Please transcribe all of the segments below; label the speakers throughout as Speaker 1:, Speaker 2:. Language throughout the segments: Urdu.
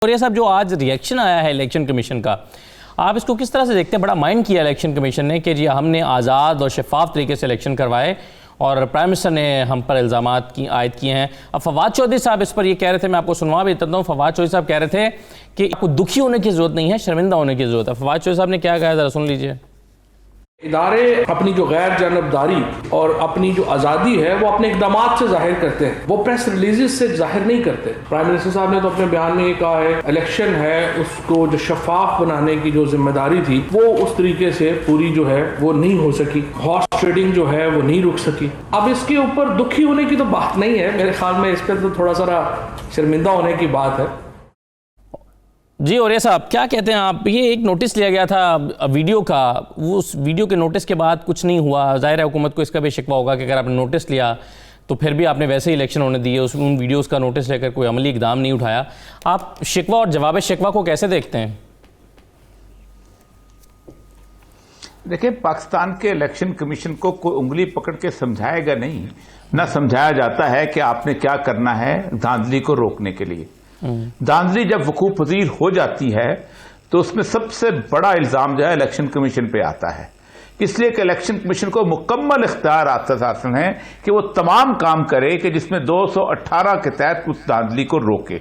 Speaker 1: اور یہ صاحب جو آج ریئیکشن آیا ہے الیکشن کمیشن کا، آپ اس کو کس طرح سے دیکھتے ہیں؟ بڑا مائنڈ کیا الیکشن کمیشن نے کہ جی ہم نے آزاد اور شفاف طریقے سے الیکشن کوائے اور پرائم منسٹر نے ہم پر الزامات عائد کیے ہیں۔ اب فواد چودھری صاحب اس پر یہ کہہ رہے تھے، میں آپ کو سنوا بھی دیتا ہوں۔ فواد چودھری صاحب کہہ رہے تھے کہ آپ کو دکھی ہونے کی ضرورت نہیں ہے، شرمندہ ہونے کی ضرورت ہے۔ فواد چودھری صاحب نے کیا کہا ہے، ذرا سن لیجئے۔
Speaker 2: ادارے اپنی جو غیر جانبداری اور اپنی جو آزادی ہے وہ اپنے اقدامات سے ظاہر کرتے ہیں، وہ پریس ریلیزز سے ظاہر نہیں کرتے۔ پرائم منسٹر صاحب نے تو اپنے بیان میں یہ کہا ہے الیکشن ہے اس کو جو شفاف بنانے کی جو ذمہ داری تھی وہ اس طریقے سے پوری جو ہے وہ نہیں ہو سکی، ہارس ٹریڈنگ جو ہے وہ نہیں رک سکی۔ اب اس کے اوپر دکھی ہونے کی تو بات نہیں ہے، میرے خیال میں اس پہ تو تھوڑا سا شرمندہ ہونے کی بات ہے۔
Speaker 1: جی اور یہ صاحب کیا کہتے ہیں آپ؟ یہ ایک نوٹس لیا گیا تھا ویڈیو کا، وہ اس ویڈیو کے نوٹس کے بعد کچھ نہیں ہوا۔ ظاہر ہے حکومت کو اس کا بھی شکوہ ہوگا کہ اگر آپ نے نوٹس لیا تو پھر بھی آپ نے ویسے ہی الیکشن ہونے دیے، ان ویڈیوز کا نوٹس لے کر کوئی عملی اقدام نہیں اٹھایا۔ آپ شکوہ اور جواب شکوہ کو کیسے دیکھتے ہیں؟
Speaker 3: دیکھیں، پاکستان کے الیکشن کمیشن کو کوئی انگلی پکڑ کے سمجھائے گا نہیں، نہ سمجھایا جاتا ہے کہ آپ نے کیا کرنا ہے دھاندلی کو روکنے کے لیے۔ دھاندلی جب وقوع پذیر ہو جاتی ہے تو اس میں سب سے بڑا الزام جو ہے الیکشن کمیشن پہ آتا ہے، اس لیے کہ الیکشن کمیشن کو مکمل اختیار حاصل ہیں کہ وہ تمام کام کرے کہ جس میں 218 کے تحت اس دھاندلی کو روکے۔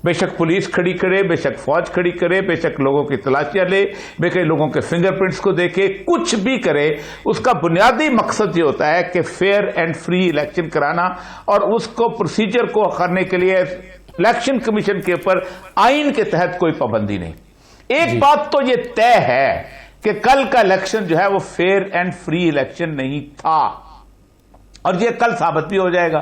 Speaker 3: بے شک پولیس کھڑی کرے، بے شک فوج کھڑی کرے، بے شک لوگوں کی تلاشیاں لے، بے شک لوگوں کے فنگر پرنٹس کو دیکھے، کچھ بھی کرے، اس کا بنیادی مقصد یہ ہوتا ہے کہ فیئر اینڈ فری الیکشن کرانا، اور اس کو پروسیجر کو کرنے کے لیے الیکشن کمیشن کے اوپر آئین کے تحت کوئی پابندی نہیں۔ ایک بات تو یہ طے ہے کہ کل کا الیکشن جو ہے وہ فیئر اینڈ فری الیکشن نہیں تھا، اور یہ کل ثابت بھی ہو جائے گا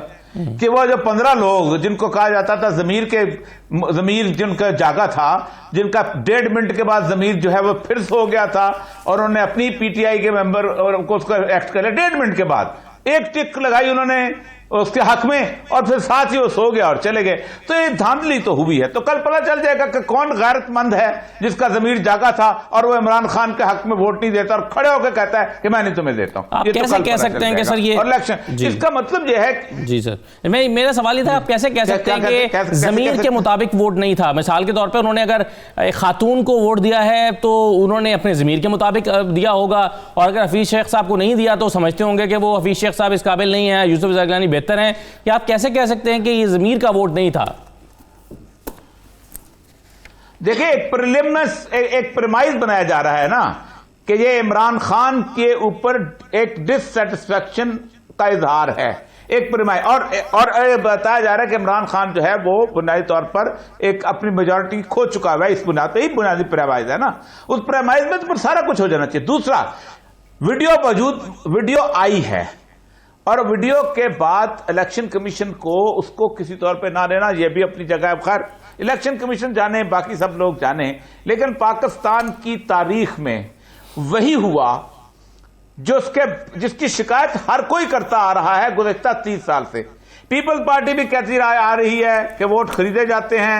Speaker 3: کہ وہ جو 15 لوگ جن کو کہا جاتا تھا ضمیر جن کا جاگا تھا، جن کا 1.5 منٹ کے بعد ضمیر جو ہے وہ پھر سو گیا تھا، اور انہوں نے اپنی پی ٹی آئی کے ممبر کو اس کا ایکٹ کر لیا 1.5 منٹ کے بعد، ایک ٹک لگائی انہوں نے اس کے حق میں، اور پھر ساتھ ہی وہ سو گیا اور چلے گئے۔ تو یہ دھاندلی تو ہوئی ہے، تو کل پتہ چل جائے گا کہ کون غیرت مند ہے جس کا ضمیر جاگا تھا اور وہ عمران خان کے حق میں ووٹ نہیں دیتا اور کھڑے ہو کے کہتا ہے کہ میں نہیں تمہیں دیتا ہوں۔
Speaker 1: آپ کیسے کہہ سکتے ہیں کہ سر یہ
Speaker 3: الیکشن، اس کا مطلب یہ ہے۔
Speaker 1: جی سر، میرا سوال یہ تھا، آپ کیسے کہہ سکتے ہیں کہ ضمیر کے مطابق ووٹ نہیں تھا؟ مثال کے طور پہ انہوں نے اگر خاتون کو ووٹ دیا ہے تو انہوں نے اپنے ضمیر کے مطابق دیا ہوگا، اور اگر حفیظ شیخ صاحب کو نہیں دیا تو سمجھتے ہوں گے کہ وہ حفیظ شیخ صاحب اس قابل نہیں ہیں، یوسف زرگلانی بہتر ہیں، یا آپ کیسے کہہ سکتے ہیں کہ یہ ضمیر کا ووٹ نہیں تھا؟
Speaker 3: دیکھیں، ایک پریمائز بنایا جا رہا ہے نا کہ یہ عمران خان کے اوپر ایک ڈس سیٹسفیکشن کا اظہار ہے، ایک پریمائز، اور بتایا جا رہا ہے کہ عمران خان جو ہے وہ بنیادی طور پر ایک اپنی میجورٹی کھو چکا ہے، اس بنیاد پہ ہی بنیادی پریمائز ہے نا۔ اس پریمائز میں تو سارا کچھ ہو جانا چاہیے۔ دوسرا، ویڈیو آئی ہے، اور ویڈیو کے بعد الیکشن کمیشن کو اس کو کسی طور پہ نہ لینا یہ بھی اپنی جگہ ہے۔ خیر، الیکشن کمیشن جانے، باقی سب لوگ جانے، لیکن پاکستان کی تاریخ میں وہی ہوا جس کی شکایت ہر کوئی کرتا آ رہا ہے گزشتہ 30 سال سے۔ پیپلز پارٹی بھی کہتی آ رہی ہے کہ ووٹ خریدے جاتے ہیں،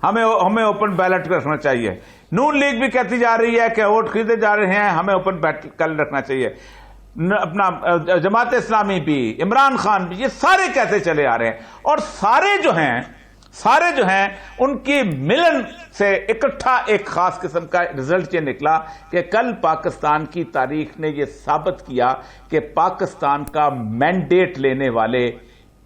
Speaker 3: ہمیں اوپن بیلٹ رکھنا چاہیے۔ نون لیگ بھی کہتی جا رہی ہے کہ ووٹ خریدے جا رہے ہیں، ہمیں اوپن بیلٹ رکھنا چاہیے۔ اپنا جماعت اسلامی بھی، عمران خان بھی، یہ سارے کہتے چلے آ رہے ہیں، اور سارے جو ہیں ان کی ملن سے اکٹھا ایک خاص قسم کا رزلٹ یہ نکلا کہ کل پاکستان کی تاریخ نے یہ ثابت کیا کہ پاکستان کا مینڈیٹ لینے والے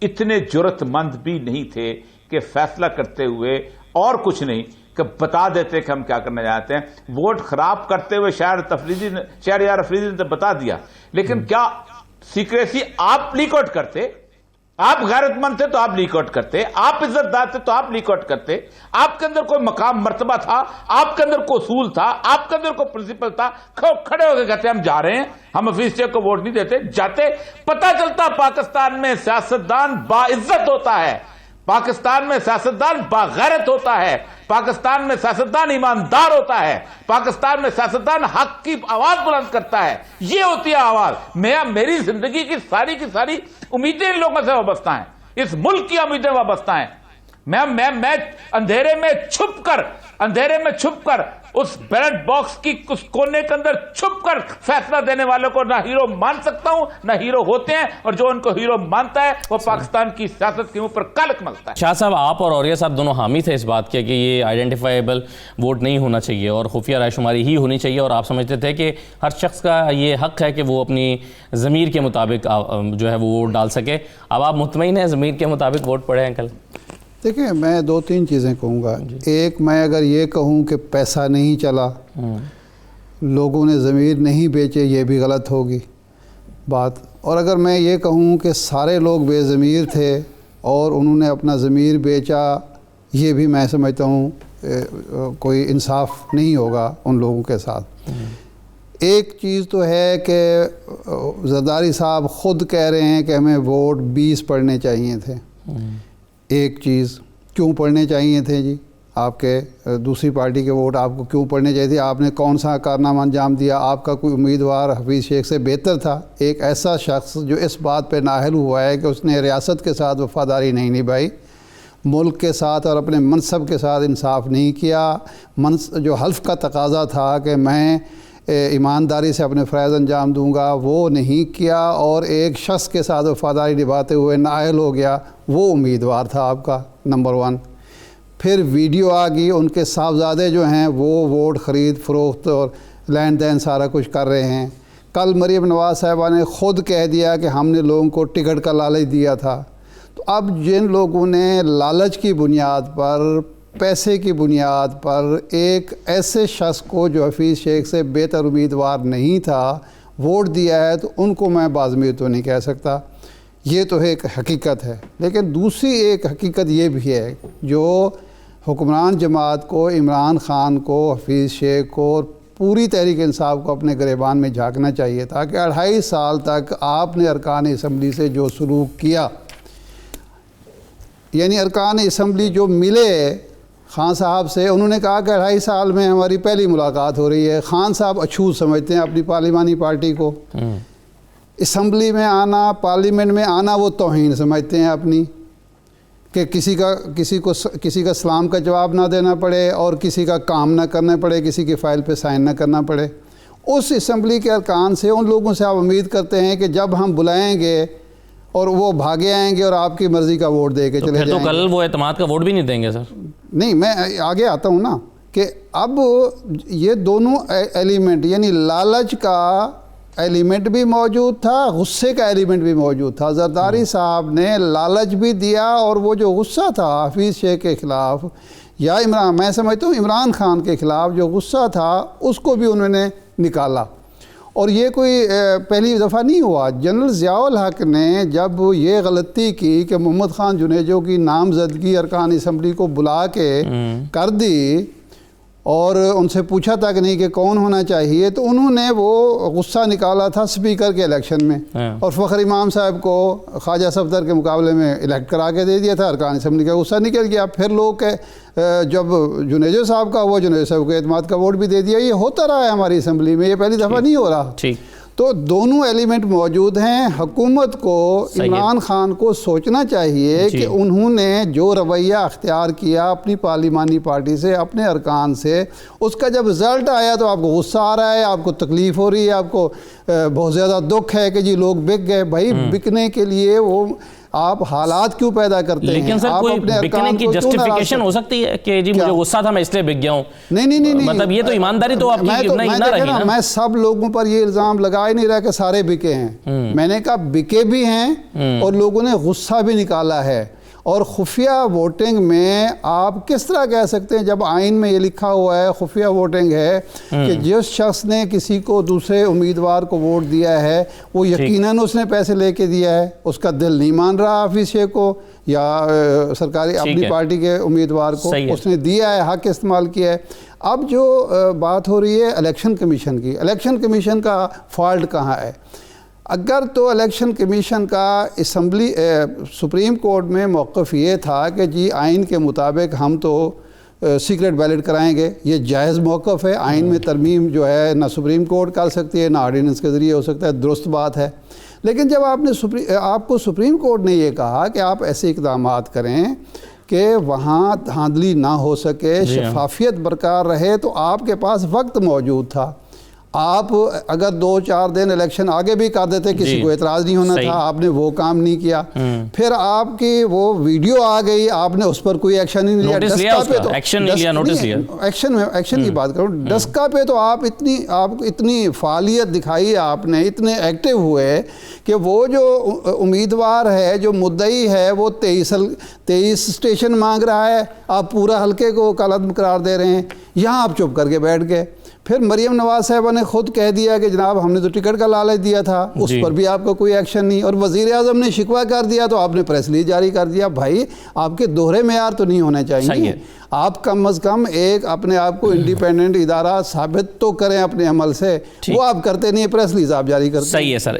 Speaker 3: اتنے جرأت مند بھی نہیں تھے کہ فیصلہ کرتے ہوئے اور کچھ نہیں کہ بتا دیتے کہ ہم کیا کرنا چاہتے ہیں۔ ووٹ خراب کرتے ہوئے شہریار افریدی نے تو بتا دیا، لیکن کیا سیکریسی آپ لیک آؤٹ کرتے؟ آپ غیرت مند تھے تو آپ لیک آؤٹ کرتے، آپ عزت دار تھے تو آپ لیک آؤٹ کرتے، آپ کے اندر کوئی مقام مرتبہ تھا، آپ کے اندر کوئی اصول تھا، آپ کے اندر کوئی پرنسپل تھا، کھڑے ہو کے کہتے ہم جا رہے ہیں، ہم حفیظ شیخ کو ووٹ نہیں دیتے، جاتے۔ پتہ چلتا پاکستان میں سیاستدان باعزت ہوتا ہے، پاکستان میں سیاستدان باغیرت ہوتا ہے، پاکستان میں سیاستدان ایماندار ہوتا ہے، پاکستان میں سیاستدان حق کی آواز بلند کرتا ہے۔ یہ ہوتی ہے آواز۔ میری زندگی کی ساری امیدیں ان لوگوں سے وابستہ ہیں، اس ملک کی امیدیں وابستہ ہیں۔ میں اندھیرے میں چھپ کر اس بیلٹ باکس کی اس کونے کے اندر چھپ کر فیصلہ دینے والوں کو نہ ہیرو مان سکتا ہوں، نہ ہیرو ہوتے ہیں، اور جو ان کو ہیرو مانتا ہے وہ پاکستان کی سیاست کے اوپر کلک ملتا ہے۔
Speaker 1: شاہ صاحب، آپ اور اوریہ صاحب دونوں حامی تھے اس بات کے کہ یہ آئیڈینٹیفائیبل ووٹ نہیں ہونا چاہیے اور خفیہ رائے شماری ہی ہونی چاہیے، اور آپ سمجھتے تھے کہ ہر شخص کا یہ حق ہے کہ وہ اپنی ضمیر کے مطابق جو ہے وہ ووٹ ڈال سکے۔ اب آپ مطمئن ہیں ضمیر کے مطابق ووٹ پڑے ہیں کل؟
Speaker 4: دیکھیں، میں دو تین چیزیں کہوں گا۔ ایک، میں اگر یہ کہوں کہ پیسہ نہیں چلا، لوگوں نے ضمیر نہیں بیچے، یہ بھی غلط ہوگی بات۔ اور اگر میں یہ کہوں کہ سارے لوگ بے ضمیر تھے اور انہوں نے اپنا ضمیر بیچا، یہ بھی میں سمجھتا ہوں کوئی انصاف نہیں ہوگا ان لوگوں کے ساتھ۔ ایک چیز تو ہے کہ زرداری صاحب خود کہہ رہے ہیں کہ ہمیں ووٹ 20 پڑنے چاہیے تھے۔ ایک چیز، کیوں پڑھنے چاہیے تھے جی؟ آپ کے دوسری پارٹی کے ووٹ آپ کو کیوں پڑھنے چاہیے تھے؟ آپ نے کون سا کارنامہ انجام دیا؟ آپ کا کوئی امیدوار حفیظ شیخ سے بہتر تھا؟ ایک ایسا شخص جو اس بات پہ نااہل ہوا ہے کہ اس نے ریاست کے ساتھ وفاداری نہیں نبھائی، ملک کے ساتھ اور اپنے منصب کے ساتھ انصاف نہیں کیا، جو حلف کا تقاضا تھا کہ میں ایمانداری سے اپنے فرائض انجام دوں گا، وہ نہیں کیا، اور ایک شخص کے ساتھ وفاداری نبھاتے ہوئے نااہل ہو گیا، وہ امیدوار تھا آپ کا نمبر 1۔ پھر ویڈیو آ گئی، ان کے صاحبزادے جو ہیں وہ ووٹ خرید فروخت اور لین دین سارا کچھ کر رہے ہیں۔ کل مریم نواز صاحبہ نے خود کہہ دیا کہ ہم نے لوگوں کو ٹکٹ کا لالچ دیا تھا۔ تو اب جن لوگوں نے لالچ کی بنیاد پر، پیسے کی بنیاد پر ایک ایسے شخص کو جو حفیظ شیخ سے بہتر امیدوار نہیں تھا ووٹ دیا ہے، تو ان کو میں باضمیر تو نہیں کہہ سکتا۔ یہ تو ایک حقیقت ہے۔ لیکن دوسری ایک حقیقت یہ بھی ہے، جو حکمران جماعت کو، عمران خان کو، حفیظ شیخ کو اور پوری تحریک انصاف کو اپنے گریبان میں جھانکنا چاہیے تھا کہ 2.5 سال تک آپ نے ارکان اسمبلی سے جو سلوک کیا، یعنی ارکان اسمبلی جو ملے خان صاحب سے، انہوں نے کہا کہ 2.5 سال میں ہماری پہلی ملاقات ہو رہی ہے۔ خان صاحب اچھوت سمجھتے ہیں اپنی پارلیمانی پارٹی کو، اسمبلی میں آنا، پارلیمنٹ میں آنا وہ توہین سمجھتے ہیں اپنی، کہ کسی کا سلام کا جواب نہ دینا پڑے اور کسی کا کام نہ کرنا پڑے، کسی کی فائل پہ سائن نہ کرنا پڑے۔ اس اسمبلی کے ارکان سے، ان لوگوں سے آپ امید کرتے ہیں کہ جب ہم بلائیں گے اور وہ بھاگے آئیں گے اور آپ کی مرضی کا ووٹ دے کے چلے جائیں گے۔
Speaker 1: تو کل وہ اعتماد کا ووٹ بھی نہیں دیں گے سر؟
Speaker 4: نہیں، میں آگے آتا ہوں نا، کہ اب یہ دونوں ایلیمنٹ، یعنی لالچ کا ایلیمنٹ بھی موجود تھا، غصے کا ایلیمنٹ بھی موجود تھا۔ زرداری صاحب نے لالچ بھی دیا، اور وہ جو غصہ تھا حفیظ شیخ کے خلاف یا میں سمجھتا ہوں عمران خان کے خلاف جو غصہ تھا، اس کو بھی انہوں نے نکالا۔ اور یہ کوئی پہلی دفعہ نہیں ہوا۔ جنرل ضیاء الحق نے جب یہ غلطی کی کہ محمد خان جنیجو کی نامزدگی ارکان اسمبلی کو بلا کے کر دی اور ان سے پوچھا تک نہیں کہ کون ہونا چاہیے، تو انہوں نے وہ غصہ نکالا تھا اسپیکر کے الیکشن میں، اور فخر امام صاحب کو خواجہ صفدر کے مقابلے میں الیکٹ کرا کے دے دیا تھا۔ ارکان اسمبلی کا غصہ نکل گیا۔ پھر لوگ جب جنیجو صاحب کا ہوا، جنیجو صاحب کو اعتماد کا ووٹ بھی دے دیا۔ یہ ہوتا رہا ہے ہماری اسمبلی میں، یہ پہلی دفعہ نہیں ہو رہا۔ تو دونوں ایلیمنٹ موجود ہیں۔ حکومت کو، عمران خان کو سوچنا چاہیے کہ انہوں نے جو رویہ اختیار کیا اپنی پارلیمانی پارٹی سے، اپنے ارکان سے، اس کا جب رزلٹ آیا تو آپ کو غصہ آ رہا ہے، آپ کو تکلیف ہو رہی ہے، آپ کو بہت زیادہ دکھ ہے کہ جی لوگ بک گئے۔ بھائی بکنے کے لیے وہ آپ حالات کیوں پیدا کرتے ہیں؟
Speaker 1: لیکن سر کوئی بکنے کی جسٹیفیکیشن ہو سکتی ہے کہ جی مجھے غصہ تھا میں اس لیے بک گیا ہوں؟
Speaker 4: نہیں،
Speaker 1: مطلب یہ تو ایمانداری تو آپ کی نہیں نہ رہی نا۔
Speaker 4: میں سب لوگوں پر یہ الزام لگا ہی نہیں رہا کہ سارے بکے ہیں۔ میں نے کہا بکے بھی ہیں اور لوگوں نے غصہ بھی نکالا ہے۔ اور خفیہ ووٹنگ میں آپ کس طرح کہہ سکتے ہیں، جب آئین میں یہ لکھا ہوا ہے خفیہ ووٹنگ ہے کہ جس شخص نے کسی کو دوسرے امیدوار کو ووٹ دیا ہے وہ یقیناً اس نے پیسے لے کے دیا ہے، اس کا دل نہیں مان رہا حفیظ شیخ کو یا سرکاری اپنی پارٹی کے امیدوار کو، اس نے دیا ہے، حق استعمال کیا ہے۔ اب جو بات ہو رہی ہے الیکشن کمیشن کی، الیکشن کمیشن کا فالٹ کہاں ہے؟ اگر تو الیکشن کمیشن کا اسمبلی سپریم کورٹ میں موقف یہ تھا کہ جی آئین کے مطابق ہم تو سیکرٹ بیلٹ کرائیں گے، یہ جائز موقف ہے۔ آئین میں ترمیم جو ہے نہ سپریم کورٹ کر سکتی ہے نہ آرڈیننس کے ذریعے ہو سکتا ہے، درست بات ہے۔ لیکن جب آپ کو سپریم کورٹ نے یہ کہا کہ آپ ایسے اقدامات کریں کہ وہاں دھاندلی نہ ہو سکے، شفافیت برقرار رہے، تو آپ کے پاس وقت موجود تھا۔ آپ اگر 2-4 دن الیکشن آگے بھی کر دیتے، کسی کو اعتراض نہیں ہونا تھا، آپ نے وہ کام نہیں کیا۔ پھر آپ کی وہ ویڈیو آ گئی، آپ نے اس پر کوئی ایکشن نہیں لیا، ایکشن کی بات کروں، ڈسکا پہ تو آپ اتنی فعالیت دکھائی، آپ نے اتنے ایکٹیو ہوئے کہ وہ جو امیدوار ہے، جو مدعی ہے، وہ 23 اسٹیشن مانگ رہا ہے، آپ پورا حلقے کو کالعدم قرار دے رہے ہیں، یہاں آپ چپ کر کے بیٹھ گئے۔ پھر مریم نواز صاحبہ نے خود کہہ دیا کہ جناب ہم نے تو ٹکٹ کا لالچ دیا تھا، اس پر بھی آپ کا کوئی ایکشن نہیں، اور وزیر اعظم نے شکوہ کر دیا تو آپ نے پریس ریلیز جاری کر دیا۔ بھائی آپ کے دوہرے معیار تو نہیں ہونے چاہیے، آپ کم از کم ایک اپنے آپ کو انڈیپینڈنٹ ادارہ ثابت تو کریں اپنے عمل سے، وہ آپ کرتے نہیں، پریس ریلیز آپ جاری کرتے ہیں۔
Speaker 1: صحیح ہے سر۔